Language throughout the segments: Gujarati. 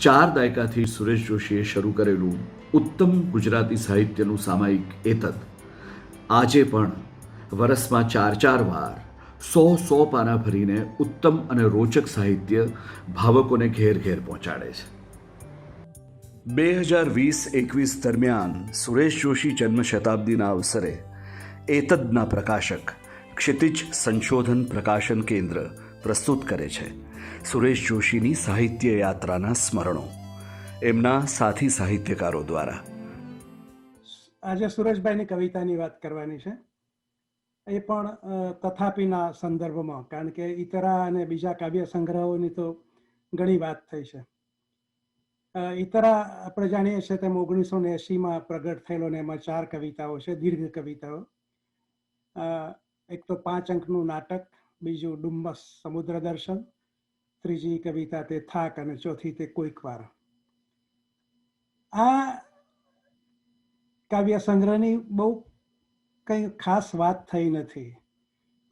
4 દાયકાથી સુરેશ જોશીએ શરૂ કરેલું ઉત્તમ ગુજરાતી સાહિત્યનું સામાયિક એતદ આજે પણ વરસમાં 4 વાર 100 પાના ભરીને ઉત્તમ અને રોચક સાહિત્ય ભાવકોને ઘેર ઘેર પહોંચાડે છે. 2020-21 દરમિયાન સુરેશ જોશી જન્મ શતાબ્દીના અવસરે એતદના પ્રકાશક ક્ષિતિજ સંશોધન પ્રકાશન કેન્દ્ર પ્રસ્તુત કરે છે સુરેશ જોશીની સાહિત્ય યાત્રાના સ્મરણો, એમના સાથી સાહિત્યકારો દ્વારા. આજે સુરેશભાઈની કવિતાની વાત કરવાની છે, એ પણ તથાપિના સંદર્ભમાં, કારણ કે ઈતરા અને બીજા કાવ્ય સંગ્રહોની તો ઘણી વાત થઈ છે. ઈતરા આપણે જાણીએ છીએ તેમ 1980માં પ્રગટ થયેલો ને એમાં 4 કવિતાઓ છે, દીર્ઘ કવિતાઓ. એક તો 5 અંકનું નાટક, બીજું ડુમ્મસ સમુદ્ર દર્શન, ત્રીજી કવિતા તે થાક અને ચોથી તે કોઈક વાર. આ કાવ્ય સંગ્રહની બહુ કંઈ ખાસ વાત થઈ નથી.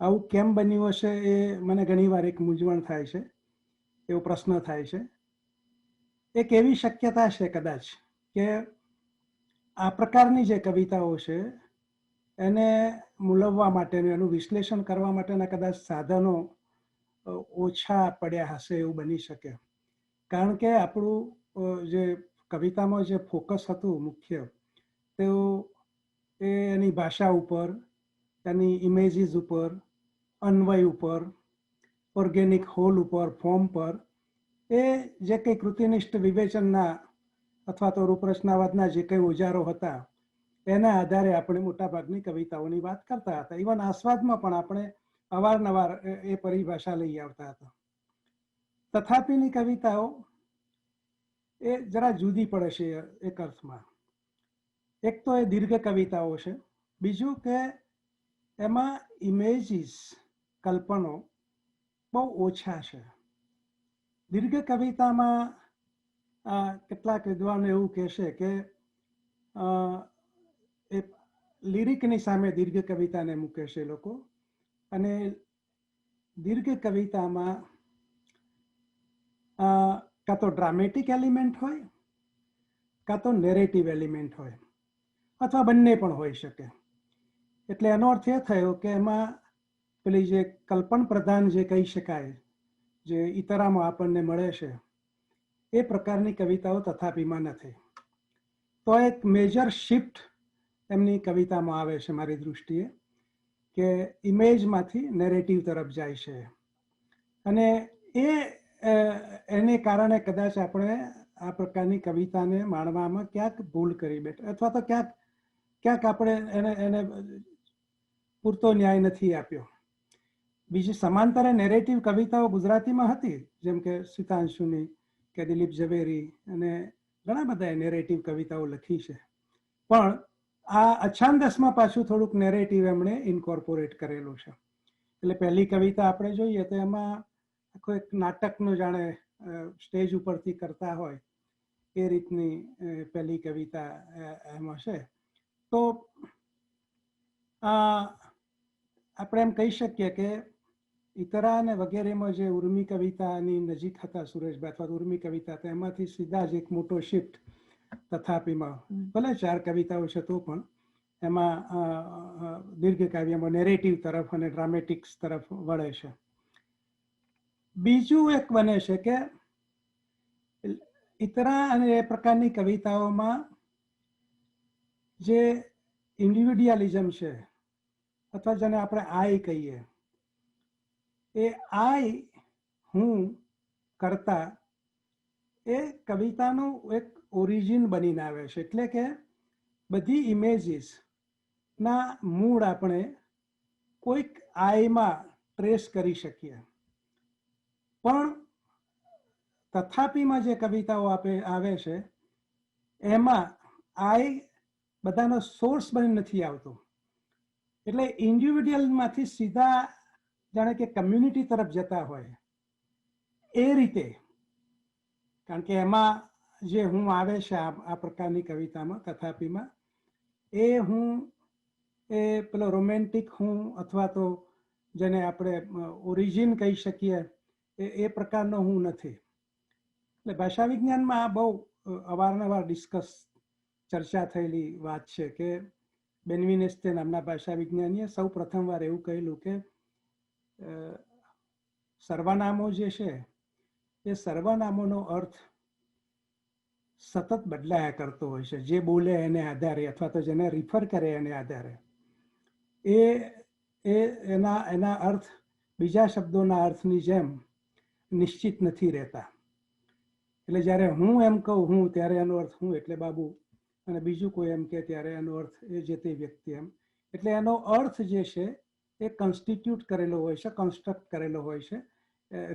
આવું કેમ બન્યું હશે એ મને ઘણીવાર એક મૂંઝવણ થાય છે, એવો પ્રશ્ન થાય છે. એક એવી શક્યતા છે કદાચ કે આ પ્રકારની જે કવિતાઓ છે એને મૂલવવા માટેનું, એનું વિશ્લેષણ કરવા માટેના કદાચ સાધનો ઓછા પડ્યા હશે, એવું બની શકે. કારણ કે આપણું જે કવિતામાં જે ફોકસ હતું મુખ્ય, તો એની ભાષા ઉપર, એની ઇમેજીસ ઉપર, અન્વય ઉપર, ઓર્ગેનિક હોલ ઉપર, ફોર્મ પર, એ જે કંઈ કૃતિનિષ્ઠ વિવેચનના અથવા તો રૂપરચનાવાદના જે કંઈ ઓજારો હતા એના આધારે આપણે મોટાભાગની કવિતાઓની વાત કરતા હતા. ઇવન આસ્વાદમાં પણ આપણે અવારનવાર એ પરિભાષા લઈ આવતા હતા. તથાપિની કવિતાઓ એ જરા જુદી પડે છે એક અર્થમાં. એક તો એ દીર્ઘ કવિતાઓ છે, બીજું કે એમાં ઇમેજીસ, કલ્પનો બહુ ઓછા છે. દીર્ઘ કવિતામાં કેટલાક વિદ્વાનો એવું કહેશે કે એ લિરિકની સામે દીર્ઘ કવિતાને મૂકે છે લોકો, અને દીર્ઘ કવિતામાં કાં તો ડ્રામેટિક એલિમેન્ટ હોય, કાં તો નેરેટિવ એલિમેન્ટ હોય, અથવા બંને પણ હોઈ શકે. એટલે એનો અર્થ એ થયો કે એમાં પેલી જે કલ્પન પ્રધાન જે કહી શકાય, જે ઈતરામાં આપણને મળે છે, એ પ્રકારની કવિતાઓ તથાપિમાં નથી. તો એક મેજર શિફ્ટ એમની કવિતામાં આવે છે મારી દૃષ્ટિએ, કે ઇમેજમાંથી નેરેટિવ તરફ જાય છે. અને એને કારણે કદાચ આપણે આ પ્રકારની કવિતાને માણવામાં ક્યાંક ભૂલ કરી બેઠા, અથવા તો ક્યાંક આપણે એને પૂરતો ન્યાય નથી આપ્યો. બીજી સમાંતરે નેરેટિવ કવિતાઓ ગુજરાતીમાં હતી, જેમ કે સીતાંશુની કે દિલીપ ઝવેરી, અને ઘણા બધા નેરેટિવ કવિતાઓ લખી છે. પણ આ અછાંદસમાં પાછું થોડુંક નેરેટિવ એમણે ઇન્કોર્પોરેટ કરેલું છે. એટલે પહેલી કવિતા આપણે જોઈએ તો એમાં આખો એક નાટકનો જાણે સ્ટેજ ઉપરથી કરતા હોય એ રીતની પહેલી કવિતા એમાં છે. તો આપણે એમ કહી શકીએ કે ઈતરા અને વગેરેમાં જે ઉર્મી કવિતાની નજીક હતા સુરેશભાઈ, અથવા ઉર્મી કવિતા, તો એમાંથી સીધા જ એક મોટો શિફ્ટ તથાપિમાં, ભલે 4 કવિતાઓ છે તો પણ એમાં દીર્ઘ કાવ્યમાં નેરેટિવ તરફ અને ડ્રામેટિક્સ તરફ વળે છે. બીજું એક બને છે કે ઈતરા અને એ પ્રકારની કવિતાઓમાં જે ઇન્ડિવિડ્યુઅલિઝમ છે, અથવા જેને આપણે આઈ કહીએ, એ આઈ, હું, કરતા, એ કવિતાનું એક ઓરિજિન બનીને આવે છે. એટલે કે બધી ઇમેજીસ ના મૂળ આપણે કોઈક આઈમાં ટ્રેસ કરી શકીએ. પણ તથાપિમાં જે કવિતાઓ આવે છે એમાં આઈ બધાનો સોર્સ બની નથી આવતો. એટલે ઇન્ડિવિડ્યુઅલમાંથી સીધા જાણે કે કમ્યુનિટી તરફ જતા હોય એ રીતે. કારણ કે એમાં જે હું આવે છે આ પ્રકારની કવિતામાં, તથાપિમાં, એ હું એ પેલો રોમેન્ટિક હું, અથવા તો જેને આપણે ઓરિજિન કહી શકીએ, એ પ્રકારનો હું નથી. એટલે ભાષા વિજ્ઞાનમાં આ બહુ અવારનવાર ચર્ચા થયેલી વાત છે કે બેન્વિનેસ્તે નામના ભાષા વિજ્ઞાનીએ સૌ પ્રથમવાર એવું કહેલું કે સર્વનામો જે છે એ સર્વનામોનો અર્થ સતત બદલાયા કરતો હોય છે, જે બોલે એને આધારે અથવા તો જેને રિફર કરે એને આધારે એના અર્થ બીજા શબ્દોના અર્થની જેમ નિશ્ચિત નથી રહેતા. એટલે જ્યારે હું એમ કહું હું ત્યારે એનો અર્થ હું એટલે બાબુ, અને બીજું કોઈ એમ કે ત્યારે એનો અર્થ એ જે તે વ્યક્તિ એમ. એટલે એનો અર્થ જે છે એ કન્સ્ટિટ્યુટ કરેલો હોય છે, કન્સ્ટ્રક્ટ કરેલો હોય છે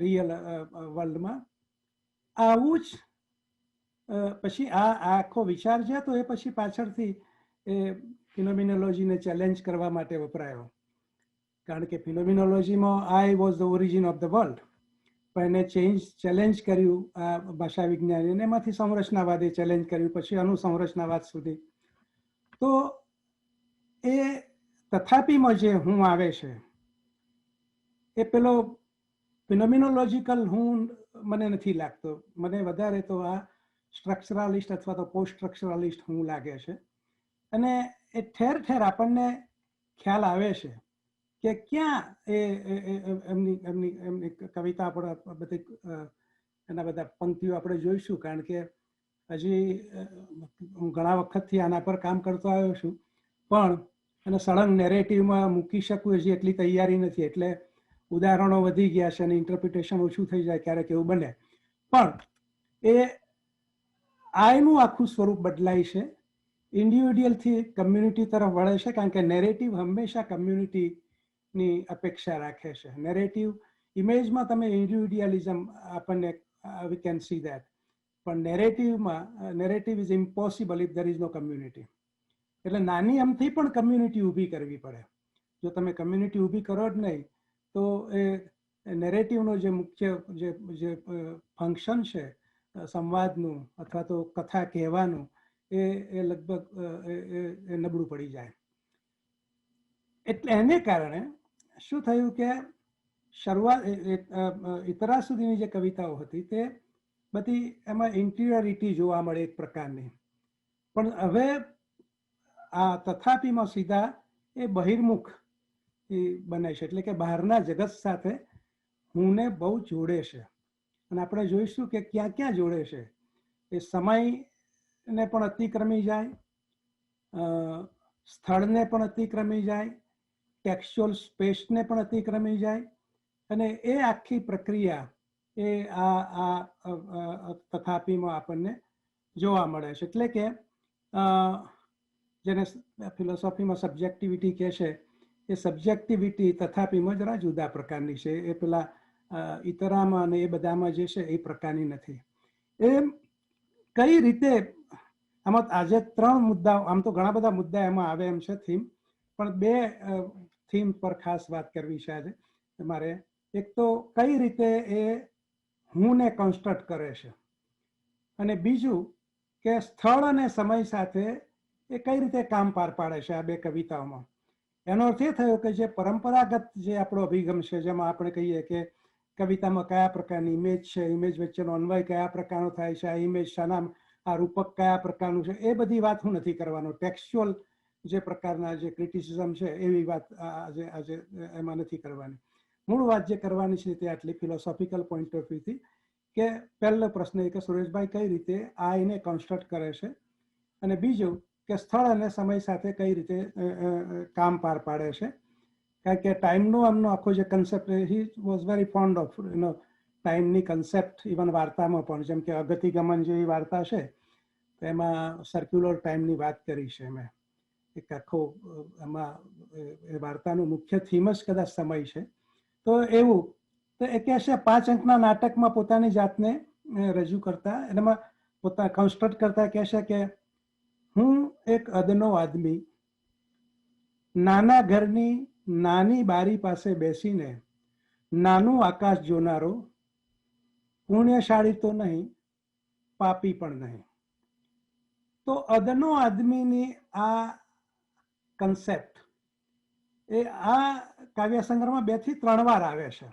રિયલ વર્લ્ડમાં. આવું જ પછી આ આખો વિચાર છે તો એ પછી પાછળથી એ ફિનોમિનોલોજીને ચેલેન્જ કરવા માટે વપરાયો, કારણ કે ફિનોમિનોલોજીમાં I was the origin of the world, પણ એને ચેલેન્જ કર્યું આ ભાષા વિજ્ઞાનીને, એમાંથી સંરચનાવાદે ચેલેન્જ કર્યું, પછી અનુસંરચનાવાદ સુધી. તો એ તથાપિમાં જે હું આવે છે એ પેલો ફિનોમિનોલોજીકલ હું મને નથી લાગતો. મને વધારે તો આ સ્ટ્રક્ચરાલિસ્ટ અથવા તો પોસ્ટ સ્ટ્રક્ચરાલિસ્ટ હું લાગે છે. અને એ ઠેર ઠેર આપણને ખ્યાલ આવે છે કે ક્યાં એમની કવિતા આપણે બધી એના બધા પંક્તિઓ આપણે જોઈશું, કારણ કે હજી હું ઘણા વખતથી આના પર કામ કરતો આવ્યો છું, પણ એને સળંગ નેરેટિવમાં મૂકી શકું હજી એટલી તૈયારી નથી. એટલે ઉદાહરણો વધી ગયા છે અને ઇન્ટરપ્રિટેશન ઓછું થઈ જાય ક્યારેક એવું બને. પણ એ આયનું આખું સ્વરૂપ બદલાય છે, ઇન્ડિવિડ્યુઅલથી કમ્યુનિટી તરફ વળે છે, કારણ કે નેરેટિવ હંમેશા કમ્યુનિટીની અપેક્ષા રાખે છે. નેરેટિવ ઇમેજમાં તમે ઇન્ડિવિડ્યુઅલિઝમ આપણને વી કેન સી દેટ, પણ narrative is impossible if there is no community. એટલે નાની અમથી પણ કમ્યુનિટી ઊભી કરવી પડે. જો તમે કમ્યુનિટી ઊભી કરો જ નહીં તો એ નેરેટિવનો જે મુખ્ય જે ફંક્શન છે સંવાદનું અથવા તો કથા કહેવાનું એ લગભગ એ નબળું પડી જાય. એટલે એને કારણે શું થયું કે શરૂઆત ઇતરા સુધીની જે કવિતાઓ હતી તે બધી એમાં ઇન્ટિરિયરિટી જોવા મળે એક પ્રકારની. પણ હવે આ તથાપિમાં સીધા એ બહિર્મુખ બને છે, એટલે કે બહારના જગત સાથે હુંને બહુ જોડે છે. અને આપણે જોઈશું કે ક્યાં ક્યાં જોડે છે. એ સમયને પણ અતિક્રમી જાય, સ્થળને પણ અતિક્રમી જાય, ટેક્સ્ચ્યુઅલ સ્પેસને પણ અતિક્રમી જાય, અને એ આખી પ્રક્રિયા એ આ તથાપિમાં આપણને જોવા મળે છે. એટલે કે જેને ફિલોસોફીમાં સબ્જેક્ટિવિટી કહે છે, એ સબ્જેક્ટિવિટી તથાપિમાં જરા જુદા પ્રકારની છે. એ પેલા ઇતરામાં અને એ બધામાં જે છે એ પ્રકારની નથી. એ કઈ રીતે આમાં આજે 3 મુદ્દાઓ, આમ તો ઘણા બધા મુદ્દા એમાં આવે એમ છે થીમ, પણ 2 થીમ પર ખાસ વાત કરવી છે આજે તમારે. એક તો કઈ રીતે એ હુંને કન્સ્ટ્રક્ટ કરે છે, અને બીજું કે સ્થળ અને સમય સાથે એ કઈ રીતે કામ પાર પાડે છે આ 2 કવિતાઓમાં. એનો અર્થ એ થયો કે જે પરંપરાગત જે આપણો અભિગમ છે, જેમાં આપણે કહીએ કે કવિતામાં કયા પ્રકારની ઇમેજ છે, ઇમેજ વચ્ચેનો અન્વય કયા પ્રકારનો થાય છે, આ ઇમેજ શાના, આ રૂપક કયા પ્રકારનું છે, એ બધી વાત હું નથી કરવાનો. ટેક્સ્ચ્યુઅલ જે પ્રકારના જે ક્રિટિસિઝમ છે એવી વાત આજે એમાં નથી કરવાની. મૂળ વાત જે કરવાની છે તે આટલી ફિલોસોફિકલ પોઈન્ટ ઓફ વ્યૂથી કે પહેલો પ્રશ્ન એ કે સુરેશભાઈ કઈ રીતે આ એને કન્સ્ટ્રક્ટ કરે છે, અને બીજું કે સ્થળ અને સમય સાથે કઈ રીતે કામ પાર પાડે છે. કારણ કે ટાઈમનો આમનો આખો જે concept, he was very found of ટાઈમની કન્સેપ્ટ. ઇવન વાર્તામાં પણ, જેમ કે અગતિગમન જેવી વાર્તા છે તો એમાં સર્ક્યુલર ટાઈમની વાત કરી છે મેં. એક આખો એમાં એ વાર્તાનું મુખ્ય થીમ જ કદાચ સમય છે. તો એવું તો એ કહે છે 5 અંકના નાટકમાં પોતાની જાતને રજૂ કરતા, એમાં પોતા કન્સ્ટ્રક્ટ કરતા કહે છે કે હું એક અદનો આદમી નાના ઘરની નાની બારી પાસે બેસીને નાનું આકાશ જોનારો, પુણ્યશાળી તો નહીં, પાપી પણ નહીં. તો અદનો આદમીની આ કન્સેપ્ટ એ આ કાવ્ય સંગ્રહમાં 2 થી 3 વાર આવે છે.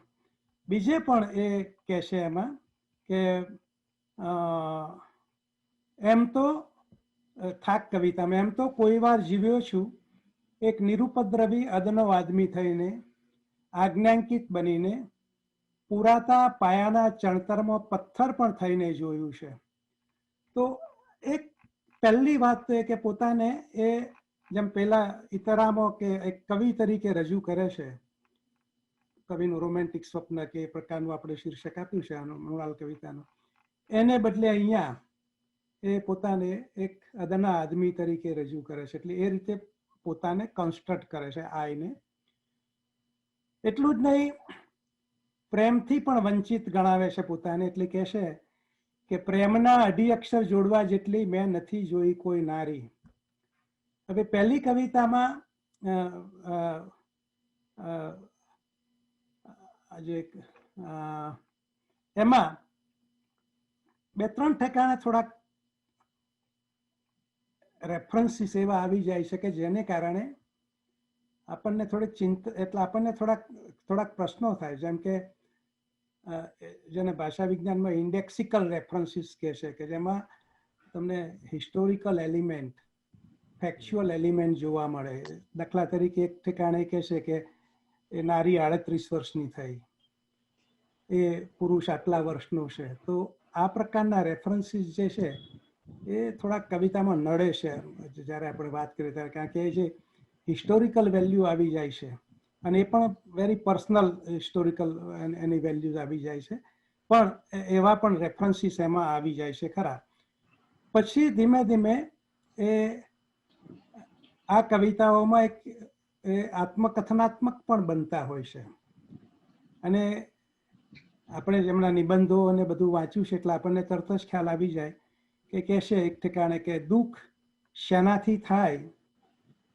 બીજે પણ એ કહે છે એમાં કે એમ તો થાક કવિતામાં એમ તો કોઈ વાર જીવ્યો છું એક નિરુપદ્રવી અદનો આદમી થઈને, આજ્ઞાંકિત બનીને, પુરાતા પાયાના ચણતરમાં પથ્થર પણ થઈને જોયું છે. તો એક પહેલી વાત તો એ કે પોતાને એ જેમ પેલા ઇતરામાં કે એક કવિ તરીકે રજૂ કરે છે, કવિનું રોમેન્ટિક સ્વપ્ન કે એ પ્રકારનું આપણે શીર્ષક આપ્યું છે આનું મૃણાલ કવિતાનું, એને બદલે અહીંયા એ પોતાને એક અદના આદમી તરીકે રજૂ કરે છે. એટલે એ રીતે પોતાને કન્સ્ટ્રક્ટ કરે છે આઈને. એટલું જ નહીં, પ્રેમથી પણ વંચિત ગણાવે છે પોતાને. એટલે કહે છે કે પ્રેમના અઢી અક્ષર જોડવા જેટલી મેં નથી જોઈ કોઈ નારી. હવે પહેલી કવિતામાં એમાં બે ત્રણ ઠેકાણે થોડાક રેફરન્સીસ એવા આવી જાય છે કે જેને કારણે આપણને થોડીક ચિંતા, એટલે આપણને થોડાક પ્રશ્નો થાય. જેમ કે જેને ભાષા વિજ્ઞાનમાં ઇન્ડેક્સિકલ રેફરન્સીસ કહે છે, કે જેમાં તમને હિસ્ટોરિકલ એલિમેન્ટ, ફેક્ચ્યુઅલ એલિમેન્ટ જોવા મળે. દાખલા તરીકે એક ઠેકાણે કહે છે કે એ નારી 38 વર્ષની થઈ, એ પુરુષ આટલા વર્ષનો છે. તો આ પ્રકારના રેફરન્સીસ જે છે એ થોડાક કવિતામાં નડે છે જ્યારે આપણે વાત કરીએ ત્યારે, કારણ કે એ જે હિસ્ટોરિકલ વેલ્યુ આવી જાય છે, અને એ પણ વેરી પર્સનલ હિસ્ટોરિકલ એની વેલ્યુઝ આવી જાય છે, પણ એવા પણ રેફરન્સીસ એમાં આવી જાય છે ખરા. પછી ધીમે ધીમે એ આ કવિતાઓમાં એક આત્મકથનાત્મક પણ બનતા હોય છે. અને આપણે જેમના નિબંધો અને બધું વાંચ્યું છે એટલે આપણને તરત જ ખ્યાલ આવી જાય કે કહેશે એક ઠેકાણે કે દુઃખ શેનાથી થાય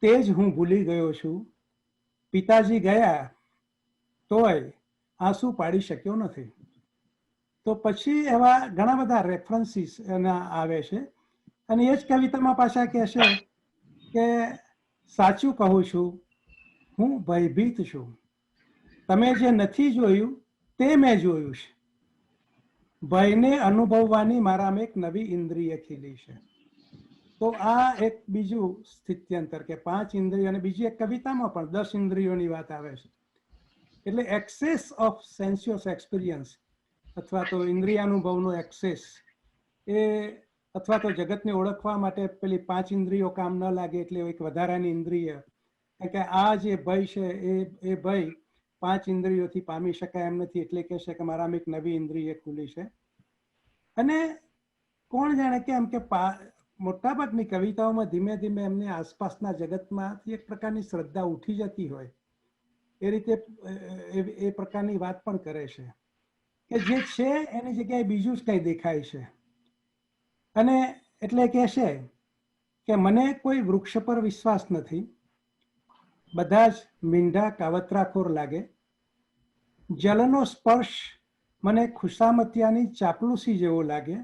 તે જ હું ભૂલી ગયો છું, પિતાજી ગયા તોય આંસુ પાડી શક્યો નથી. તો પછી એવા ઘણા બધા રેફરન્સીસ એના આવે છે. અને એ જ કવિતામાં પાછા કહેશે કે સાચું કહું છું, હું ભયભીત છું, તમે જે નથી જોયું તે મેં જોયું છે, ભયને અનુભવવાની મારામાં એક નવી ઇન્દ્રિય ખીલી છે. તો આ એક બીજું સ્થિત્યંતર કે 5 ઇન્દ્રિયો, અને બીજી એક કવિતામાં પણ 10 ઇન્દ્રિયોની વાત આવે છે. એટલે એક્સેસ ઓફ સેન્સ્યુઅસ એક્સપિરિયન્સ અથવા તો ઇન્દ્રિયાનુભવનો એક્સેસ, એ અથવા તો જગતને ઓળખવા માટે પેલી 5 ઇન્દ્રિયો કામ ન લાગે એટલે એક વધારાની ઇન્દ્રિય, કારણ કે આ જે ભય છે એ ભય 5 ઇન્દ્રિયોથી પામી શકાય એમ નથી. એટલે કહે છે કે મારામાં એક નવી ઇન્દ્રિય ખુલી છે. અને કોણ જાણે કેમ કે મોટાભાગની કવિતાઓમાં ધીમે ધીમે એમની આસપાસના જગતમાંથી એક પ્રકારની શ્રદ્ધા ઉઠી જતી હોય એ રીતે એ પ્રકારની વાત પણ કરે છે કે જે છે એની જગ્યાએ બીજું જ કંઈ દેખાય છે. અને એટલે કહે છે કે મને કોઈ વૃક્ષ પર વિશ્વાસ નથી, બધા જ મીંઢા કાવતરાખોર લાગે, જલનો સ્પર્શ મને ખુશામતિયાની ચાપલુસી જેવો લાગે,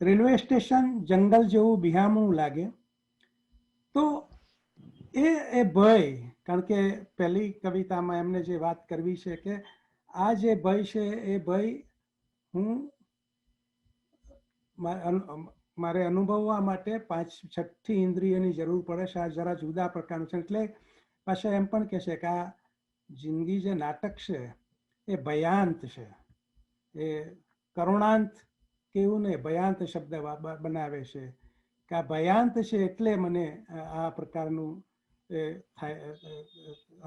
રેલવે સ્ટેશન જંગલ જેવું બિહામણું લાગે. તો એ ભય, કારણ કે પહેલી કવિતામાં એમને જે વાત કરવી છે કે આ જે ભય છે એ ભય હું મારે અનુભવવા માટે 5-6 ઇન્દ્રિયની જરૂર પડે છે. આ જરા જુદા પ્રકારનું છે. એટલે પાછા એમ પણ કહે છે કે આ જિંદગી જે નાટક છે એ ભયાંત છે, એ કરુણાંત કેવું ને ભયાંત શબ્દ બનાવે છે કે આ ભયાંત છે એટલે મને આ પ્રકારનું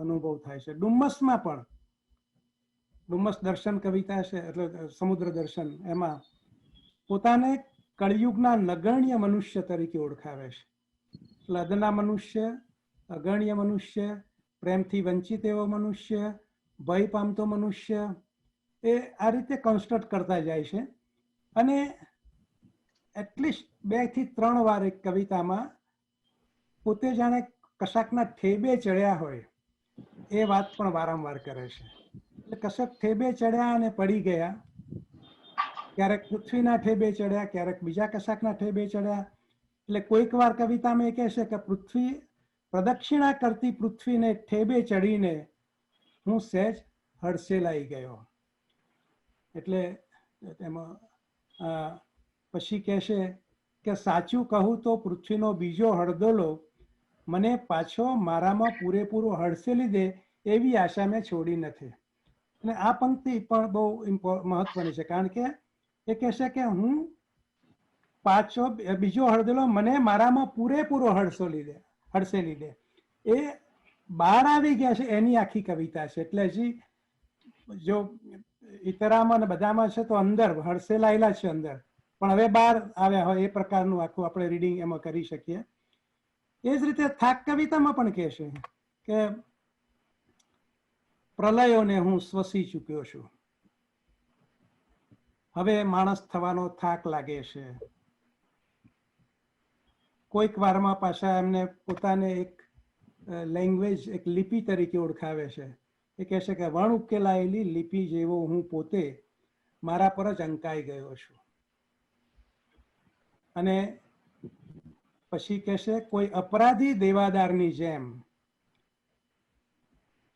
અનુભવ થાય છે. ડુમ્મસમાં પણ, ડુમ્મસ દર્શન કવિતા છે એટલે સમુદ્ર દર્શન, એમાં પોતાને કળિયુગના નગણ્ય મનુષ્ય તરીકે ઓળખાવે છે. એટલે અદના મનુષ્ય, અગણ્ય મનુષ્ય, પ્રેમથી વંચિત એવો મનુષ્ય, ભય પામતો મનુષ્ય, એ આ રીતે કન્સ્ટ્રક્ટ કરતા જાય છે. અને એટલીસ્ટ 2 થી 3 વાર એક કવિતામાં પોતે જાણે કશાકના ઠેબે ચડ્યા હોય એ વાત પણ વારંવાર કરે છે. એટલે કશાક ઠેબે ચડ્યા અને પડી ગયા, ક્યારેક પૃથ્વીના ઠેબે ચડ્યા, ક્યારેક બીજા કશાકના ઠેબે ચડ્યા. એટલે કોઈક વાર કવિતામાં એ કહે છે કે પૃથ્વી પ્રદક્ષિણા કરતી પૃથ્વીને ઠેબે ચડીને હું સહેજ હડસેલાઈ ગયો. એટલે એમાં પછી કહેશે કે સાચું કહું તો પૃથ્વીનો બીજો હળદોલો મને પાછો મારામાં પૂરેપૂરો હડસેલી દે એવી આશા મેં છોડી નથી. અને આ પંક્તિ પણ બહુ મહત્વની છે, કારણ કે એ કહેશે કે હું પાછો બીજો હળદોલો મને મારામાં પૂરેપૂરો હડસેલી દે. એ બહાર આવી ગયા છે એની આખી કવિતા છે. એટલે હજી જો ઇતરામાં અને બધામાં છે તો અંદર હડસેલાયેલા છે અંદર, પણ હવે બહાર આવ્યા હોય એ પ્રકારનું આખું આપણે રીડિંગ એમાં કરી શકીએ. એ જ રીતે થાક કવિતામાં પણ કહેશે કે પ્રલયોને હું શ્વસી ચૂક્યો છું, હવે માણસ થવાનો થાક લાગે છે. કોઈક વારમાં પાછા એમને પોતાને એક લેંગ્વેજ, એક લિપિ તરીકે ઓળખાવે છે. એ કહે છે કે વણ ઉકેલાયેલી લિપિ જેવો હું પોતે મારા પર જ અંકાઈ ગયો છું. અને પછી કહેશે કોઈ અપરાધી દેવાદારની જેમ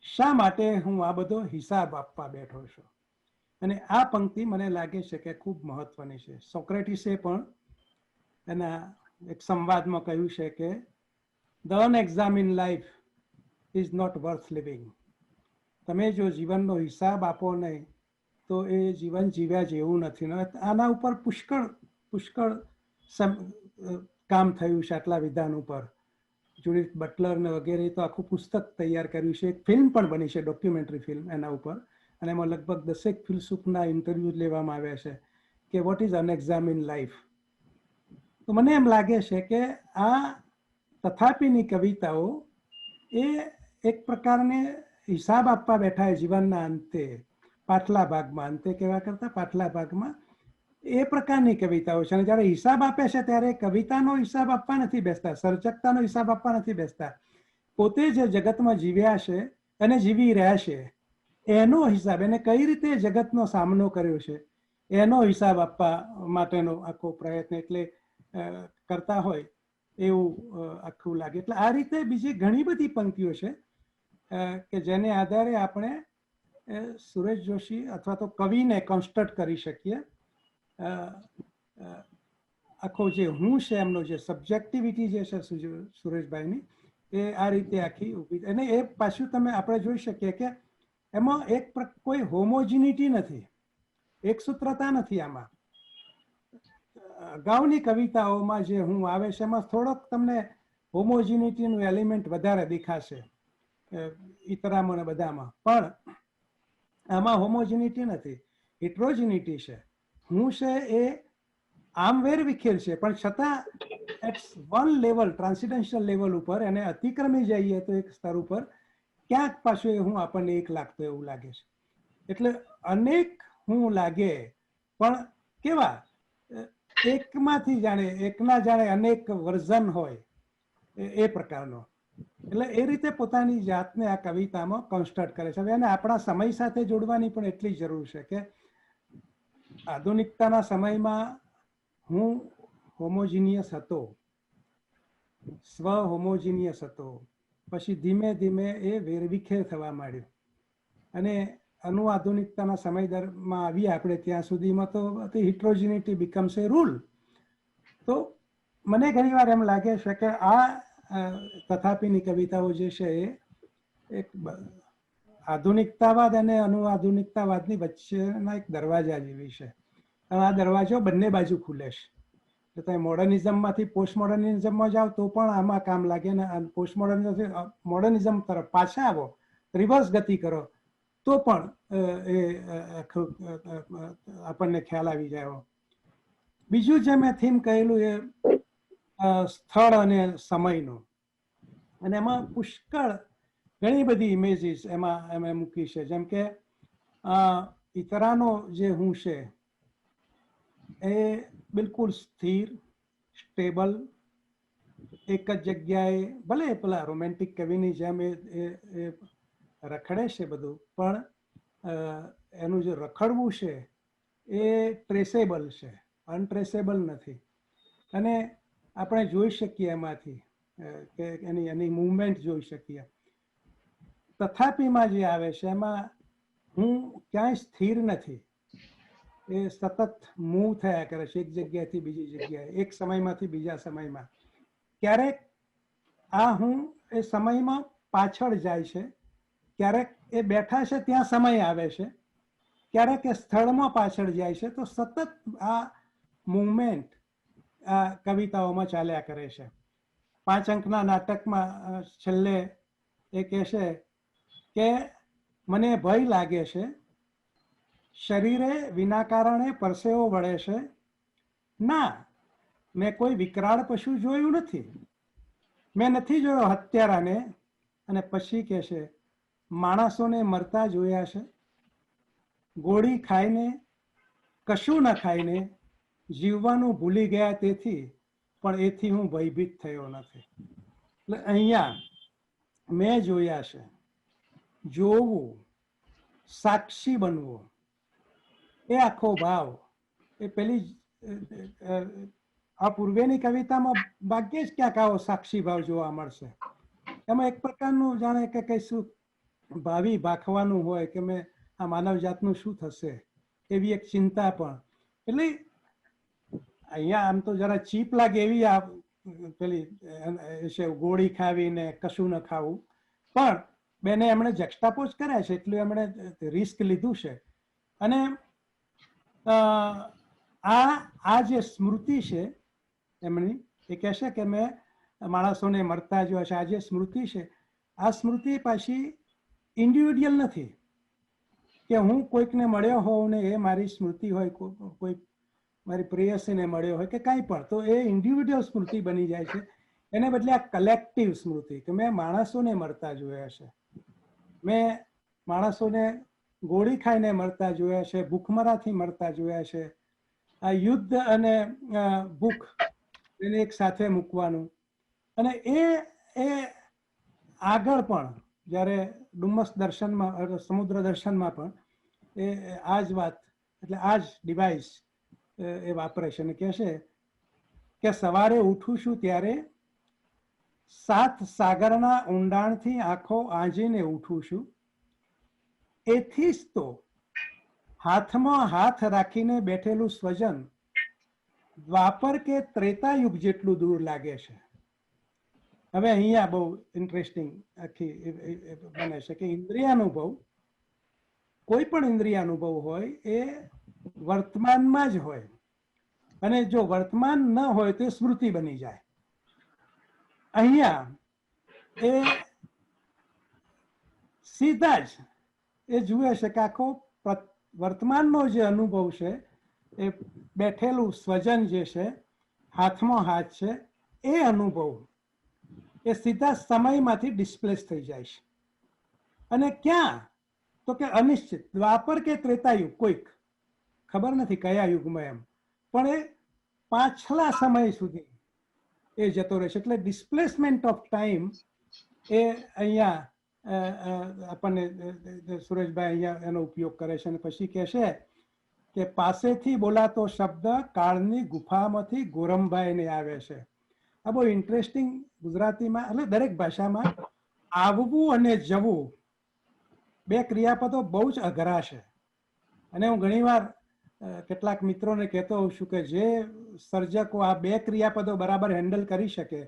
શા માટે હું આ બધો હિસાબ આપવા બેઠો છું. અને આ પંક્તિ મને લાગે છે કે ખૂબ મહત્વની છે. સોક્રેટિસે પણ એના એક સંવાદમાં કહ્યું છે કે the unexamined life is not worth living. તમે જો જીવનનો હિસાબ આપો નહીં તો એ જીવન જીવ્યા જેવું નથી. આના ઉપર પુષ્કળ કામ થયું છે આટલા વિધાન ઉપર. જુડિથ બટલર ને વગેરે તો આખું પુસ્તક તૈયાર કર્યું છે. એક ફિલ્મ પણ બની છે, ડોક્યુમેન્ટરી ફિલ્મ એના ઉપર, અને એમાં લગભગ 10 ફિલસૂફના ઇન્ટરવ્યુ લેવામાં આવ્યા છે કે વોટ ઇઝ અનએક્ઝામિન લાઈફ. તો મને એમ લાગે છે કે આ તથાપિની કવિતાઓ એ એક પ્રકારને હિસાબ આપવા બેઠા જીવનના અંતે, પાછલા ભાગમાં, અંતે કહેવા કરતા પાછલા ભાગમાં એ પ્રકારની કવિતાઓ છે. અને જ્યારે હિસાબ આપે છે ત્યારે કવિતાનો હિસાબ આપવા નથી બેસતા, સર્જકતાનો હિસાબ આપવા નથી બેસતા. પોતે જે જગતમાં જીવ્યા છે અને જીવી રહ્યા છે એનો હિસાબ, એને કઈ રીતે જગતનો સામનો કર્યો છે એનો હિસાબ આપવા માટેનો આખો પ્રયત્ન એટલે કરતા હોય એવું આખું લાગે. એટલે આ રીતે બીજી ઘણી બધી પંક્તિઓ છે કે જેને આધારે આપણે સુરેશ જોશી અથવા તો કવિને કન્સ્ટ્રક્ટ કરી શકીએ. આખો જે હું છે એમનો જે સબ્જેક્ટિવિટી જે છે સુરેશભાઈની, એ આ રીતે આખી ઊભી. અને એ પાછું તમે આપણે જોઈ શકીએ કે એમાં કોઈ હોમોજીનિટી નથી, એક સૂત્રતા નથી. આમાં અગાઉની કવિતાઓમાં જે હું આવે છે એમાં થોડોક તમને હોમોજીનિટીનું એલિમેન્ટ વધારે દેખાશે, ઇતરામાં ને બધામાં, પણ આમાં હોમોજીનિટી નથી, હિટ્રોજીનિટી છે. હું છે એ આમ વેર વિખેર છે, પણ છતાં એટ વન લેવલ, ટ્રાન્સિડેન્શિયલ લેવલ ઉપર એને અતિક્રમી જઈએ તો એક સ્તર ઉપર ક્યાંક પાછું એ હું આપણને એક લાગતો એવું લાગે છે. એટલે અનેક હું લાગે, પણ કેવા એકમાંથી એકના જાણે અનેક વર્ઝન હોય એ પ્રકારનો. એટલે એ રીતે પોતાની જાતને આ કવિતામાં કન્સ્ટ્રક્ટ કરે છે. હવે એને આપણા સમય સાથે જોડવાની પણ એટલી જરૂર છે કે આધુનિકતાના સમયમાં હું હોમોજીનિયસ હતો, સ્વ હોમોજીનિયસ હતો, પછી ધીમે ધીમે એ વેરવિખેર થવા માંડ્યું. અને આધુનિકતાના સમયમાં આવીએ આપણે ત્યાં સુધીમાં તો હિટ્રોજીનિટી બીકમ્સ એ રૂલ. તો મને ઘણી વાર એમ લાગે છે કે આ તથાપિની કવિતાઓ જે છે એ એક આધુનિકતાવાદ અને અનુઆધુનિકતાવાદની વચ્ચેના એક દરવાજા જેવી છે. અને આ દરવાજો બંને બાજુ ખુલે છે. તો તમે મોડર્નિઝમમાંથી પોસ્ટ મોડર્નિઝમમાં જાઓ તો પણ આમાં કામ લાગે, ને મોડર્નિઝમ તરફ પાછા આવો, રિવર્સ ગતિ કરો તો પણ એ આપણને ખ્યાલ આવી જાય. બીજું જે મેં થીમ કહેલું એ સ્થળ અને સમયનું, અને એમાં પુષ્કળ ઘણી બધી ઇમેજીસ એમાં મૂકી છે. જેમ કે ઇતરાનો જે હું છે એ બિલકુલ સ્થિર, સ્ટેબલ, એક જ જગ્યાએ, ભલે પેલા રોમેન્ટિક કવિની જેમ એ રખડે છે બધું, પણ એનું જે રખડવું છે એ ટ્રેસેબલ છે, અનટ્રેસેબલ નથી. અને આપણે જોઈ શકીએ એમાંથી કે એની મૂવમેન્ટ જોઈ શકીએ. તથાપિમાં જે આવે છે એમાં હું ક્યાંય સ્થિર નથી, એ સતત મૂવ થયા કરે છે એક જગ્યાએથી બીજી જગ્યાએ, એક સમયમાંથી બીજા સમયમાં. ક્યારેક આ હું એ સમયમાં પાછળ જાય છે, ક્યારેક એ બેઠા છે ત્યાં સમય આવે છે, ક્યારેક એ સ્થળમાં પાછળ જાય છે. તો સતત આ મૂવમેન્ટ આ કવિતાઓમાં ચાલ્યા કરે છે. 5 અંકના નાટકમાં છેલ્લે એ કહેશે કે મને ભય લાગે છે, શરીરે વિના કારણે પરસેવો વળે છે, ના મેં કોઈ વિકરાળ પશુ જોયું નથી, મેં નથી જોયો હત્યારાને. અને પછી કહેશે માણસોને મરતા જોયા છે, ગોળી ખાઈને કશું ન ખાઈને જીવવાનું ભૂલી ગયા તેથી, પણ એથી હું ભયભીત થયો નથી. એટલે અહીંયા મેં જોયા છે, જોવું, સાક્ષી બનવું, એ આખો ભાવ એ પેલી આ પૂર્વેની કવિતામાં ભાગ્યે જ ક્યાંક આવો સાક્ષી ભાવ જોવા મળશે. એમાં એક પ્રકારનું જાણે કે કઈશું ભાવિ ભાખવાનું હોય કે મેં આ માનવ જાતનું શું થશે એવી એક ચિંતા પણ. એટલે અહીંયા આમ તો જરા ચીપ લાગે એવી આ પેલી છે ગોળી ખાવીને કશું ન ખાવું, પણ બેને એમણે જક્સ્ટાપોઝ કર્યા છે એટલું એમણે રિસ્ક લીધું છે. અને આ જે સ્મૃતિ છે એમની, એ કહેશે કે મેં માણસોને મરતા જોયા છે. આ જે સ્મૃતિ છે, આ સ્મૃતિ પાછી ઇન્ડિવિડ્યુઅલ નથી કે હું કોઈકને મળ્યો હોઉં ને એ મારી સ્મૃતિ હોય, કોઈ મારી પ્રેયસીને મળ્યો હોય કે કાંઈ પણ, તો એ ઇન્ડિવિડ્યુઅલ સ્મૃતિ બની જાય છે. એને બદલે આ કલેક્ટિવ સ્મૃતિ કે મેં માણસોને મરતા જોયા છે, મેં માણસોને ગોળી ખાઈને મરતા જોયા છે, ભૂખમરાથી મરતા જોયા છે. આ યુદ્ધ અને ભૂખ એને એક સાથે મૂકવાનું. અને એ આગળ પણ જ્યારે ડુમ્મસ દર્શનમાં, સમુદ્ર દર્શનમાં પણ એ આ જ વાત, એટલે આ જ ડિવાઇસ એ વાપરે છે. અને કહે છે કે સવારે ઉઠું છું ત્યારે 7 સાગરના ઊંડાણથી આંખો આંજીને ઉઠું છું, એથી જ તો હાથમાં હાથ રાખીને બેઠેલું સ્વજન દ્વાપર કે ત્રેતાયુગ જેટલું દૂર લાગે છે. હવે અહીંયા બહુ ઇન્ટરેસ્ટિંગ આખી બને છે કે ઇન્દ્રિયાનુભવ, કોઈ પણ ઇન્દ્રિયાનુભવ હોય એ વર્તમાનમાં જ હોય, અને જો વર્તમાન ન હોય તો સ્મૃતિ બની જાય. અહીંયા એ સીધા જ એ જુએ છે કે આખો વર્તમાનનો જે અનુભવ છે, એ બેઠેલું સ્વજન જે છે, હાથમાં હાથ છે, એ અનુભવ એ સીધા સમયમાંથી ડિસ્પ્લેસ થઈ જાય છે. અને ક્યાં તો કે અનિશ્ચિત, દ્વાપર કે ત્રેતાયુગ, કોઈક ખબર નથી કયા યુગમાં એમ, પણ એ પાછલા સમય સુધી એ જતો રહે છે. એટલે ડિસ્પ્લેસમેન્ટ ઓફ ટાઈમ એ અહીંયા આપણને સુરેશભાઈ અહીંયા એનો ઉપયોગ કરે છે. અને પછી કહેશે કે પાસેથી બોલાતો શબ્દ કાળની ગુફામાંથી ગોરમભાઈને આવે છે. આ બહુ ઇન્ટરેસ્ટિંગ ગુજરાતીમાં, એટલે દરેક ભાષામાં આવવું અને જવું બે ક્રિયાપદો બહુ જ અઘરા છે. અને હું ઘણીવાર કેટલાક મિત્રોને કહેતો હોઉં છું કે જે સર્જકો આ બે ક્રિયાપદો બરાબર હેન્ડલ કરી શકે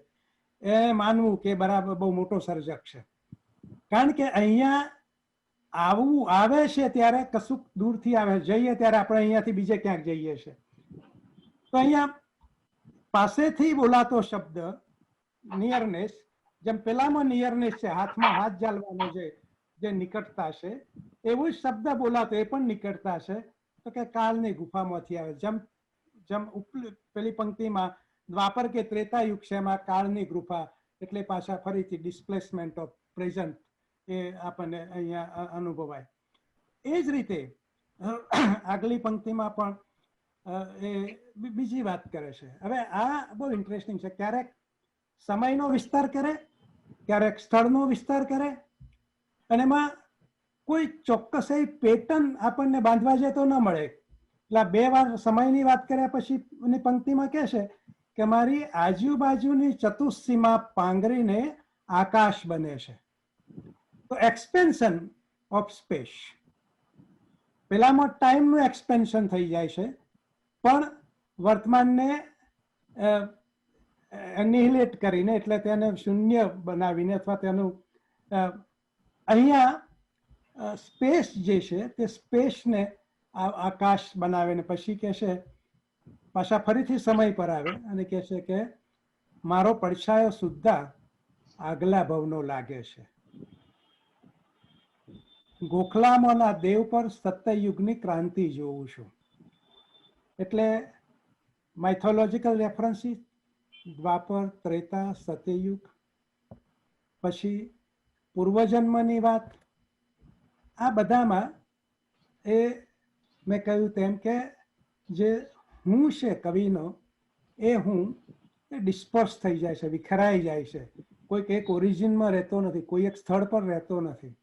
એ માનવું કે બરાબર બહુ મોટો સર્જક છે. કારણ કે અહીંયા આવવું આવે છે ત્યારે કશુંક દૂરથી આવે, જઈએ ત્યારે આપણે અહીંયાથી બીજે ક્યાંક જઈએ છીએ. તો અહીંયા પાસેથી બોલાતો શબ્દ નિયરનેસ, જેમ પેલામાં નિયરનેસ છે, હાથમાં હાથ ઝાલવાનો જે નિકટતા છે, એવું જ શબ્દ બોલાતો એ પણ નિકટતા છે. તો કે કાળની ગુફામાંથી આવે. જેમ પેલી પંક્તિમાં દ્વાપર કે ત્રેતાયુગ છે, એમાં કાળની ગુફા એટલે પાછા ફરીથી ડિસ્પ્લેસમેન્ટ ઓફ પ્રેઝન્ટ એ આપણને અહીંયા અનુભવાય. એ જ રીતે આગલી પંક્તિમાં પણ એ બીજી વાત કરે છે. હવે આ બહુ ઇન્ટરેસ્ટિંગ છે. ક્યારેક સમયનો વિસ્તાર કરે, ક્યારેક સ્થળનો વિસ્તાર કરે, અને એમાં કોઈ ચોક્કસ એ પેટર્ન આપણને બાંધવા જાય તો ન મળે. એટલે બે વાર સમયની વાત કર્યા પછી પંક્તિમાં કહે છે કે મારી આજુબાજુની ચતુસ્સીમા પાંગરીને આકાશ બને છે. તો એક્સપેન્શન ઓફ સ્પેસ, પેલામાં ટાઈમનું એક્સપેન્શન થઈ જાય છે, પણ વર્તમાનને એનિહિલેટ કરીને, એટલે તેને શૂન્ય બનાવીને અથવા તેનું અહીંયા સ્પેસ જે છે તે સ્પેસને આકાશ બનાવે ને પછી કહે છે, પાછા ફરીથી સમય પર આવે અને કહે છે કે મારો પડછાયો સુદ્ધા આગલા ભવનો લાગે છે. ગોખલામાંના દેવ પર સત્યયુગની ક્રાંતિ જોઉં છું. એટલે માઇથોલોજીકલ રેફરન્સીસ, દ્વાપર, ત્રેતા, સત્યયુગ, પછી પૂર્વજન્મની વાત, આ બધામાં એ મેં કહ્યું તેમ કે જે હું છે કવિનો, એ હું ડિસ્પર્સ થઈ જાય છે, વિખરાઈ જાય છે. કોઈક એક ઓરિજિનમાં રહેતો નથી, કોઈ એક સ્થળ પર રહેતો નથી.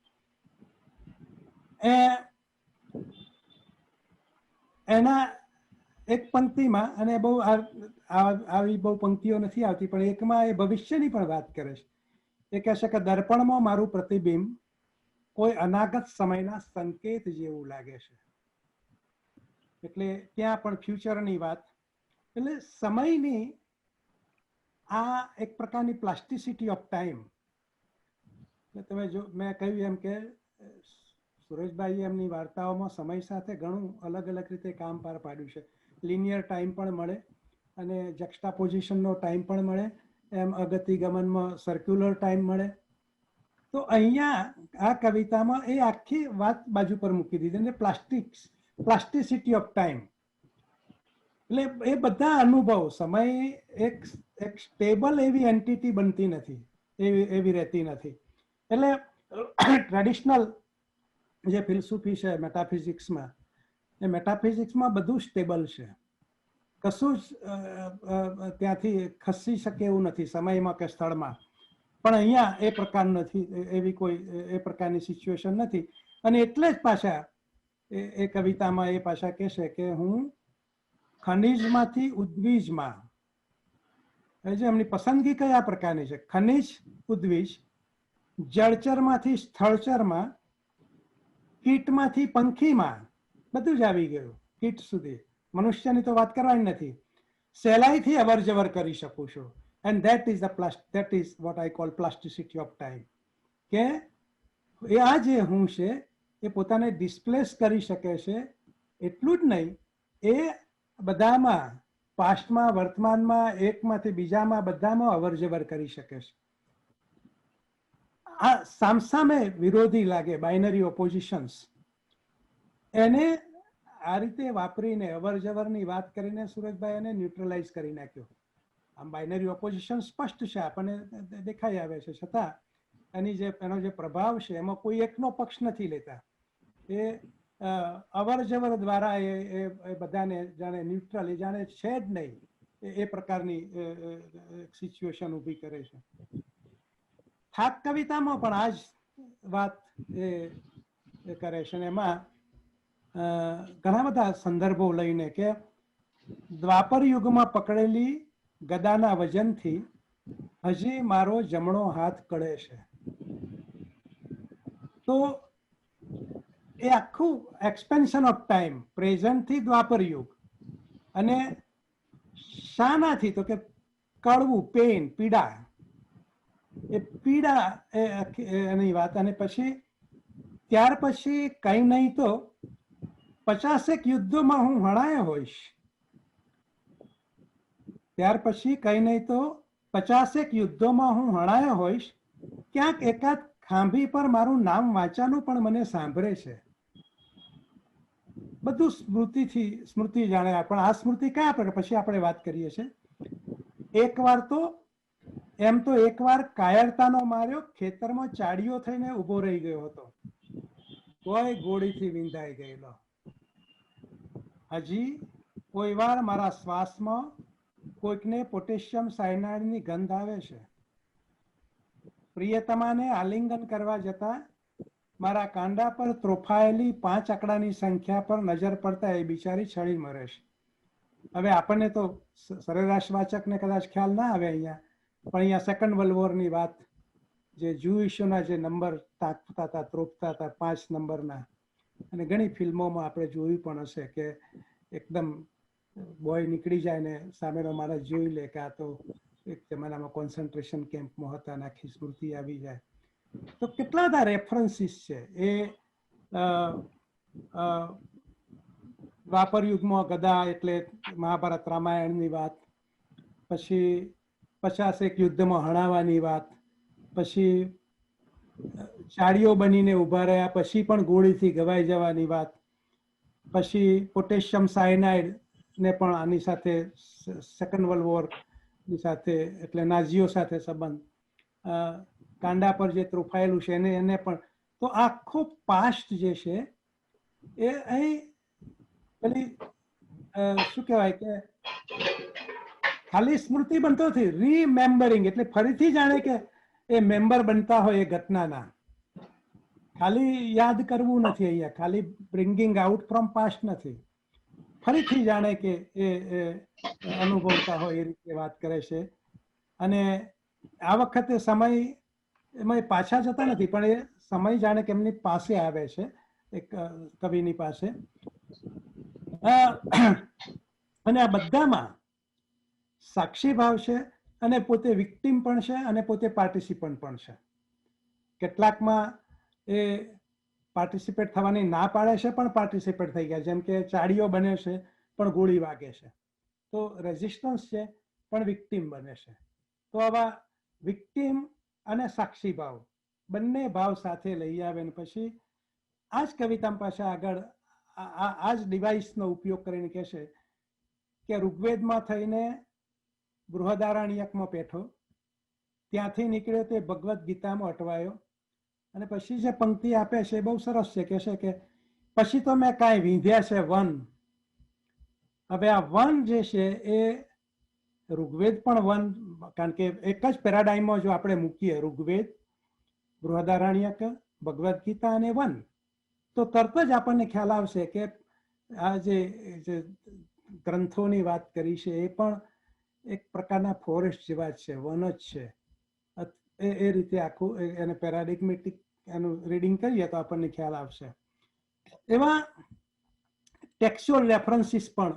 એના એક પંક્તિમાં, અને બહુ આવી બહુ પંક્તિઓ નથી આવતી, પણ એકમાં એ ભવિષ્યની પણ વાત કરે છે. એ કહે છે કે દર્પણમાં મારું પ્રતિબિંબ કોઈ અનાગત સમયના સંકેત જેવું લાગે છે. એટલે ત્યાં પણ ફ્યુચરની વાત. એટલે સમયની આ એક પ્રકારની પ્લાસ્ટિસિટી ઓફ ટાઈમ. તમે જો મેં કહ્યું એમ કે સુરેશભાઈએ એમની વાર્તાઓમાં સમય સાથે ઘણું અલગ અલગ રીતે કામ પાર પાડ્યું છે. લિનિયર ટાઈમ પણ મળે અને જક્સ્ટાપોઝિશનનો ટાઈમ પણ મળે, એમ અગતિગમનમાં સર્ક્યુલર ટાઈમ મળે. તો અહીંયા આ કવિતામાં એ આખી વાત બાજુ પર મૂકી દીધી, અને પ્લાસ્ટિસિટી ઓફ ટાઈમ. એટલે એ બધા અનુભવ, સમય એક સ્ટેબલ એવી એન્ટિટી બનતી નથી, એવી રહેતી નથી. એટલે ટ્રેડિશનલ જે ફિલોસોફી છે મેટાફિઝિક્સમાં, એ મેટાફિઝિક્સમાં બધું સ્ટેબલ છે, કશું જ ત્યાંથી ખસી શકે એવું નથી સમયમાં કે સ્થળમાં. પણ અહીંયા એ પ્રકાર નથી, એવી કોઈ એ પ્રકારની સિચ્યુએશન નથી. અને એટલે જ પાછા એ કવિતામાં એ પાછા કહેશે કે હું ખનિજમાંથી ઉદ્વીજમાં, જે એમની પસંદગી કયા પ્રકારની છે, ખનિજ, ઉદ્વીજ, જળચરમાંથી સ્થળચરમાં, કીટમાંથી પંખીમાં, બધું જ આવી ગયું કીટ સુધી. મનુષ્યની તો વાત કરવાની નથી. સહેલાઈથી અવર જવર કરી શકું છું. And that is what I call plasticity of time. કે એ આ જે હું છે એ પોતાને ડિસ્પ્લેસ કરી શકે છે. એટલું જ નહીં, એ બધામાં, પાસ્ટમાં, વર્તમાનમાં, એકમાંથી બીજામાં, બધામાં અવર જવર કરી શકે છે. આ સામસામે વિરોધી લાગે, બાઇનરી ઓપોઝિશન્સ, એને આ રીતે વાપરીને અવર જવરની વાત કરીને સુરેશભાઈ એને ન્યુટ્રલાઇઝ કરી નાખ્યો. આમ બાઇનરી ઓપોઝિશન સ્પષ્ટ છે, આપણને દેખાઈ આવે છે, છતાં એનો જે પ્રભાવ છે એમાં કોઈ એકનો પક્ષ નથી લેતા. એ અવર જવર દ્વારા એ બધાને જાણે ન્યુટ્રલ, એ જાણે છે જ નહીં, એ પ્રકારની સિચ્યુએશન ઊભી કરે છે. થાક કવિતામાં પણ આ જ વાત એ કરે છે. એમાં ઘણા બધા સંદર્ભો લઈને કે દ્વાપર યુગમાં પકડેલી ગદાના વજનથી હજી મારો જમણો હાથ કળે છે. તો એ આખું એક્સપેન્શન ઓફ ટાઈમ, પ્રેઝન્ટથી દ્વાપર યુગ, અને શાનાથી, તો કે કળવું, પેન, પીડા, એ પીડા એની વાત. અને પછી ત્યાર પછી કઈ નહીં તો 50 યુદ્ધોમાં હું હણાયો હોઈશ. ત્યાર પછી કઈ નહીં તો 50 યુદ્ધોમાં હું હણાયો હોઈશ. ક્યાંક એકાદ ખાંભી પર મારું નામ વાંચાનું પણ મને સાંભળે છે. બધું સ્મૃતિ જાણે. પણ આ સ્મૃતિ કયા પ્રકાર, પછી આપણે વાત કરીએ છીએ. એકવાર તો એમ તો એકવાર કાયરતાનો માર્યો ખેતરમાં ચાડીઓ થઈને ઊભો રહી ગયો હતો, કોઈ ગોળીથી વિંધાઈ ગયેલો. હજી કોઈ વાર મારા શ્વાસમાં કોઈકને પોટેશિયમ સાયનાઇડની ગંધ આવે છે. પ્રિયતમાને આલિંગન કરવા જતા મારા કાંડા પર ત્રોફાયેલી 5 આંકડાની સંખ્યા પર નજર પડતા એ બિચારી છળી મરે છે. હવે આપણને તો સરેરાશ વાચકને કદાચ ખ્યાલ ના આવે અહીંયા, પણ અહીંયા સેકન્ડ વર્લ્ડ વોરની વાત, જે જૂ ઇશ્યુના જે નંબર તાકતા હતા, ત્રોપતા હતા 5 નંબરના, અને ઘણી ફિલ્મોમાં આપણે જોયું પણ હશે કે એકદમ બોય નીકળી જાય ને સામેનો માણસ જોઈ લે કે આ તો એક જમાનામાં કોન્સન્ટ્રેશન કેમ્પમાં હતા, આખી સ્મૃતિ આવી જાય. તો કેટલા બધા રેફરન્સીસ છે એ દ્વાપર યુગમાં ગદા એટલે મહાભારત રામાયણની વાત, પછી 50 યુદ્ધમાં હણાવાની વાત, પછી ચાળીઓ બનીને ઊભા રહ્યા પછી પણ ગોળીથી ઘવાઈ જવાની વાત, પછી પોટેશિયમ સાયનાઇડ ને પણ આની સાથે સેકન્ડ વર્લ્ડ વોર ની સાથે એટલે નાઝીઓ સાથે સંબંધ, કાંડા પર જે ત્રોફાયેલું છે એને પણ. તો આખો પાસ્ટ જે છે એ અહીં પેલી શું કહેવાય કે ખાલી સ્મૃતિ બનતો નથી, રીમેમ્બરિંગ એટલે ફરીથી જાણે કે એ મેમ્બર બનતા હોય એ ઘટનાના. ખાલી યાદ કરવું નથી અહીંયા, ખાલી બ્રિંગિંગ આઉટ ફ્રોમ પાસ્ટ નથી, ફરીથી જાણે કે એ અનુભવતા હોય એ રીતે વાત કરે છે. અને આ વખતે સમય એમાં પાછા જતા નથી પણ એ સમય જાણે કે એમની પાસે આવે છે, એક કવિની પાસે. અને આ બધામાં સાક્ષી ભાવ છે અને પોતે વિક્ટિમ પણ છે અને પોતે પાર્ટિસિપન્ટ પણ છે. કેટલાકમાં એ પાર્ટિસિપેટ થવાની ના પાડે છે પણ પાર્ટિસિપેટ થઈ ગયા, જેમ કે ચાળીઓ બને છે પણ ગોળી વાગે છે, તો રેઝિસ્ટન્સ છે પણ વિક્ટિમ બને છે. તો આવા વિક્ટિમ અને સાક્ષી ભાવ બંને ભાવ સાથે લઈ આવે ને પછી આ જ કવિતામાં પાછા આગળ આ જ ડિવાઇસનો ઉપયોગ કરીને કહે છે કે ઋગ્વેદમાં થઈને બૃહદારણ્યકમાં બેઠો, ત્યાંથી નીકળ્યો તે ભગવદ્ ગીતામાં અટવાયો, અને પછી જે પંક્તિ આપે છે બહુ સરસ છે, કહે છે કે પછી તો મેં કાંઈ વિંધ્યા છે વન. હવે આ વન જે છે એ ઋગ્વેદ પણ વન, કારણ કે એક જ પેરાડાઇમમાં જો આપણે મૂકીએ ઋગ્વેદ, બૃહદારણ્યક, ભગવદ્ ગીતા અને વન, તો તરત જ આપણને ખ્યાલ આવશે કે આ જે ગ્રંથોની વાત કરી છે એ પણ એક પ્રકારના ફોરેસ્ટ જેવા જ છે, વન જ છે. એ રીતે આખું એને પેરાડિગ્મેટિક એનું રીડિંગ કરીએ તો આપણને ખ્યાલ આવશે. એવા ટેક્સ્ચ્યુઅલ રેફરન્સીસ પણ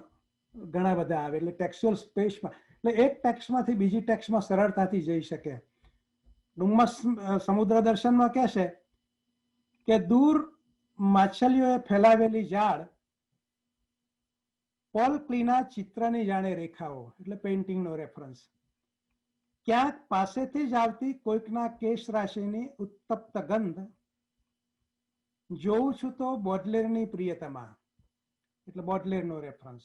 ઘણા બધા આવે, એટલે ટેક્સ્ચ્યુઅલ સ્પેસમાં, એટલે એક ટેક્સ્ટમાંથી બીજી ટેક્સ્ટમાં સરળતાથી જઈ શકે. ડુમ્મસ સમુદ્ર દર્શનમાં કહે છે કે દૂર માછલીઓએ ફેલાવેલી જાળ પોલ ક્લીના ચિત્રની જાણે રેખાઓ, એટલે પેઇન્ટિંગનો રેફરન્સ. ક્યાંક પાસેથી જ આવતી કોઈકના કેશ રાશિની ઉત્તપ્ત ગંધ, જોઉં છું તો બોડલેરની પ્રિયતમા, એટલે બોડલેરનો રેફરન્સ.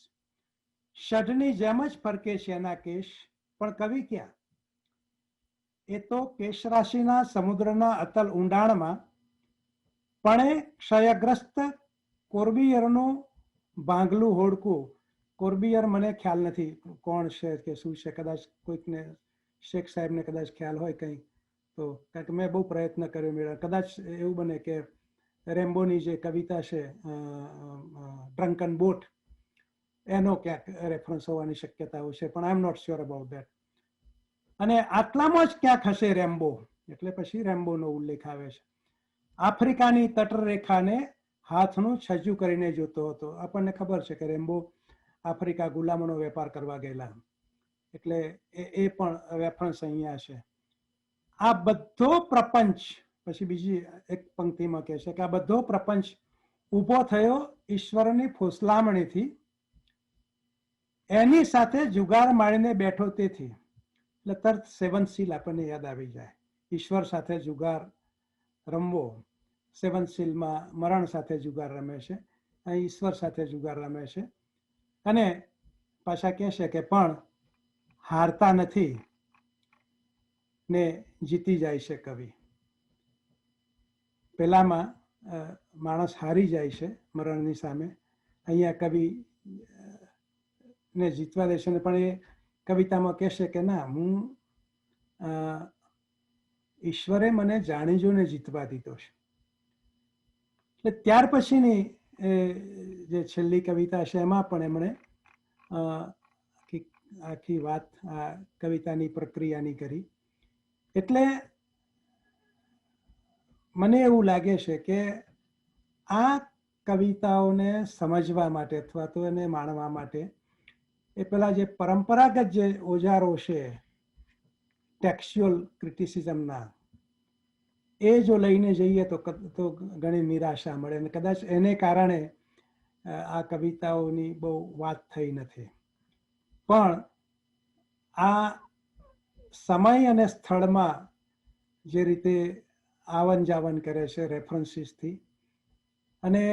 ષઢની જેમ જ ફરકે છે એના કેશ, પણ કવિ ક્યાં? એ તો કેશ રાશિના સમુદ્રના અતલ ઊંડાણમાં પણ ક્ષયગ્રસ્ત કોર્બિયરનું ભાંગલું હોડકું. કોર્બિયર મને ખ્યાલ નથી કોણ છે કે શું છે, કદાચ કોઈકને શેખ સાહેબને કદાચ ખ્યાલ હોય કંઈ તો, કારણ કે મેં બહુ પ્રયત્ન કર્યો મેળવ્યો. કદાચ એવું બને કે રેમ્બોની જે કવિતા છે ડ્રંકન બોટ, એનો ક્યાંક રેફરન્સ હોવાની શક્યતાઓ છે, પણ I am not sure about that. અને આટલામાં જ ક્યાંક હશે રેમ્બો, એટલે પછી રેમ્બોનો ઉલ્લેખ આવે છે. આફ્રિકાની તટરેખાને હાથનું છજ્જુ કરીને જોતો હતો. આપણને ખબર છે કે રેમ્બો આફ્રિકા ગુલામોનો વેપાર કરવા ગયેલા, એટલે એ પણ રેફરન્સ અહીંયા છે. આ બધો પ્રપંચ, પછી બીજી એક પંક્તિમાં કહે છે કે આ બધો પ્રપંચ ઊભો થયો ઈશ્વરની ફોસલામણીથી, એની સાથે જુગાર માણીને બેઠો તેથી. એટલે તરત સેવન સીલ આપણને યાદ આવી જાય. ઈશ્વર સાથે જુગાર રમવો, સેવન સીલમાં મરણ સાથે જુગાર રમે છે, અહીં ઈશ્વર સાથે જુગાર રમે છે. અને પાછા કહે છે કે પણ હારતા નથી ને જીતી જાય છે કવિ. પેલામાં માણસ હારી જાય છે મરણની સામે, અહીંયા કવિ ને જીતવા દે છે. પણ એ કવિતામાં કહેશે કે ના, હું ઈશ્વરે મને જાણી જોઈને જીતવા દીધો છે. એટલે ત્યાર પછીની જે છેલ્લી કવિતા છે એમાં પણ એમણે આખી વાત આ કવિતાની પ્રક્રિયાની કરી. એટલે મને એવું લાગે છે કે આ કવિતાઓને સમજવા માટે અથવા તો એને માણવા માટે એ પેલા જે પરંપરાગત જે ઓજારો છે ટેક્સ્ચ્યુઅલ ક્રિટિસિઝમના, એ જો લઈને જઈએ તો ઘણી નિરાશા મળે અને કદાચ એને કારણે આ કવિતાઓની બહુ વાત થઈ નથી. પણ આ સમય અને સ્થળમાં જે રીતે આવન જાવન કરે છે રેફરન્સીસથી, અને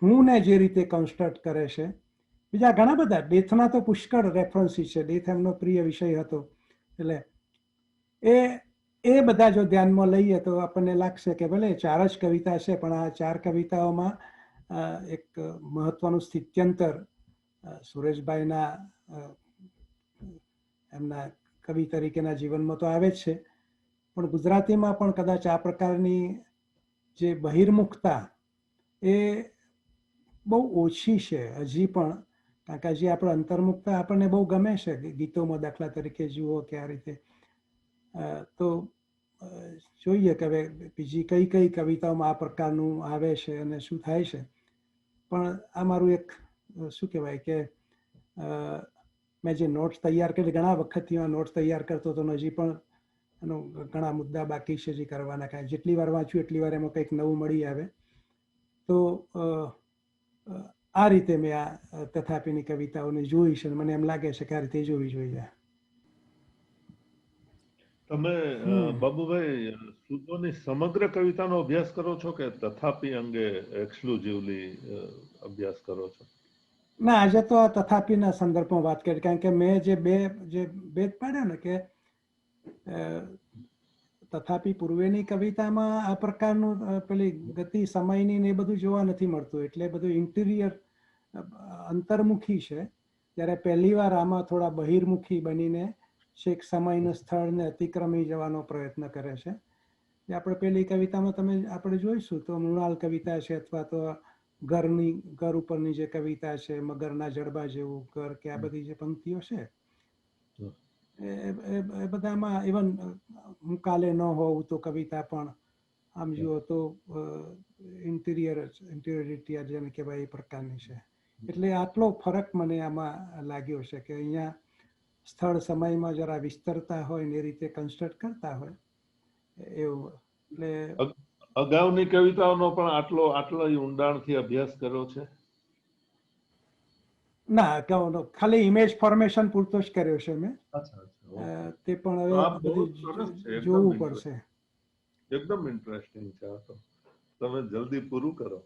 હું ને જે રીતે કન્સ્ટ્રક્ટ કરે છે, બીજા ઘણા બધા ડેથના તો પુષ્કળ રેફરન્સીસ છે. ડેથ એમનો પ્રિય વિષય હતો, એટલે એ બધા જો ધ્યાનમાં લઈએ તો આપણને લાગશે કે ભલે 4 જ કવિતા છે, પણ આ 4 કવિતાઓમાં એક મહત્વનું સ્થિત્યંતર સુરેશભાઈના એમના કવિ તરીકેના જીવનમાં તો આવે જ છે, પણ ગુજરાતીમાં પણ કદાચ આ પ્રકારની જે બહિર્મુખતા એ બહુ ઓછી છે હજી પણ. કારણ કે હજી આપણે અંતર્મુખતા આપણને બહુ ગમે છે ગીતોમાં, દાખલા તરીકે જુઓ કે આ રીતે. તો જોઈએ કે હવે બીજી કઈ કઈ કવિતાઓમાં આ પ્રકારનું આવે છે અને શું થાય છે. પણ આ મારું એક શું કહેવાય કે મેં જે નોટ્સ તૈયાર કરી, ઘણા વખતથી આ નોટ્સ તૈયાર કરતો હતો, હજી પણ એનો ઘણા મુદ્દા બાકી છે જે કરવાના. કાંઈ જેટલી વાર વાંચ્યું એટલી વાર એમાં કંઈક નવું મળી આવે. તો આ રીતે મેં આ તથાપિની કવિતાઓને જોઈ છે, મને એમ લાગે છે કે આ રીતે જોવી જોઈએ. તમે બાબુભાઈ સુધોની સમગ્ર કવિતાનો અભ્યાસ કરો છો કે તથાપિ અંગે એક્સક્લુઝિવલી અભ્યાસ કરો છો? ના, આજે તો આ તથાપિના સંદર્ભમાં વાત કરી, કારણ કે મેં જે ભેદ પાડ્યો ને કે તથાપિ પૂર્વેની કવિતામાં આ પ્રકારનું પેલી ગતિ સમયની ને એ બધું જોવા નથી મળતું, એટલે બધું ઇન્ટિરિયર અંતર્મુખી છે. જ્યારે પહેલી વાર આમાં થોડા બહિર્મુખી બનીને છેક સમયને સ્થળને અતિક્રમી જવાનો પ્રયત્ન કરે છે. આપણે પેલી કવિતામાં આપણે જોઈશું તો મૃણાલ કવિતા છે, અથવા તો ઘર ઉપરની જે કવિતા છે, મગરના જડબા જેવું ઘર, કે આ બધી જે પંક્તિઓ છે એ બધામાં ઇવન હું કાલે ન હોઉં તો કવિતા પણ આમ જુઓ તો ઇન્ટિરિયરિટી જેને કહેવાય એ પ્રકારની છે. એટલે આટલો ફરક મને આમાં લાગ્યો છે કે અહીંયા સ્થળ સમયમાં જરા વિસ્તરતા હોય ને એ રીતે કન્સ્ટ્રક્ટ કરતા હોય એવું. એટલે અગાઉની કવિતાઓનો પણ આટલો ઊંડાણથી અભ્યાસ કર્યો છે? ના, ખાલી ઇમેજ ફોર્મેશન પૂરતો જ કર્યો છે મેં. તે પણ હવે બધું જોવું પડશે. એકદમ ઇન્ટરેસ્ટિંગ છે આ તો. તમે જલ્દી પૂરું કરો.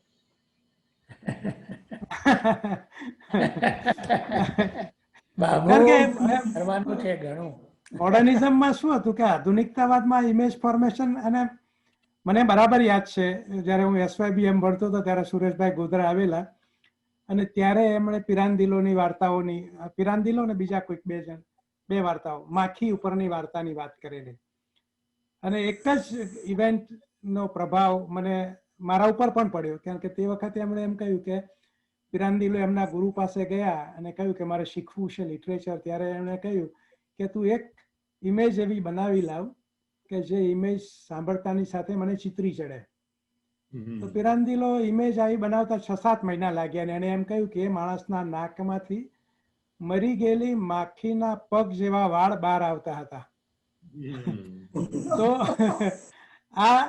મોડર્નિઝમમાં શું હતું કે આધુનિકતાવાદમાં ઇમેજ ફોર્મેશન, અને મને બરાબર યાદ છે જ્યારે હું SYBM ભણતો હતો ત્યારે સુરેશભાઈ ગોધરા આવેલા, અને ત્યારે એમણે પિરાંદિલોની વાર્તાઓની, પિરાંદિલો ને બીજા કોઈક બે વાર્તાઓ, માખી ઉપરની વાર્તાની વાત કરેલી. અને એક જ ઇવેન્ટનો પ્રભાવ મને મારા ઉપર પણ પડ્યો, કારણ કે તે વખતે એમણે એમ કહ્યું કે પિરાંદિલો એમના ગુરુ પાસે ગયા અને કહ્યું કે મારે શીખવું છે લિટરેચર. ત્યારે એમણે કહ્યું કે તું એક ઇમેજ એવી બનાવી લાવ કે જે ઇમેજ સાંભળતાની સાથે મને ચિતરી ચડે. તો પિરાંદિલો ઇમેજ આવી બનાવતા 6-7 મહિના લાગ્યા, અને એને એમ કહ્યું કે એ માણસના નાકમાંથી મરી ગયેલી માખીના પગ જેવા વાળ બહાર આવતા હતા. તો આ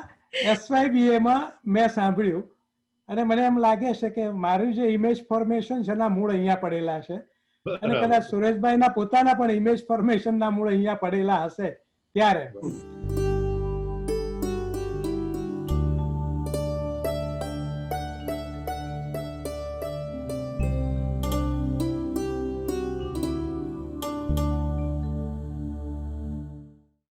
SYBAમાં મેં સાંભળ્યું, અને મને એમ લાગે છે કે મારું જે ઇમેજ ફોર્મેશન છે એના મૂળ અહીંયા પડેલા છે, અને કદાચ સુરેશભાઈના પોતાના પણ ઇમેજ ફોર્મેશનના મૂળ અહીંયા પડેલા હશે ત્યારે.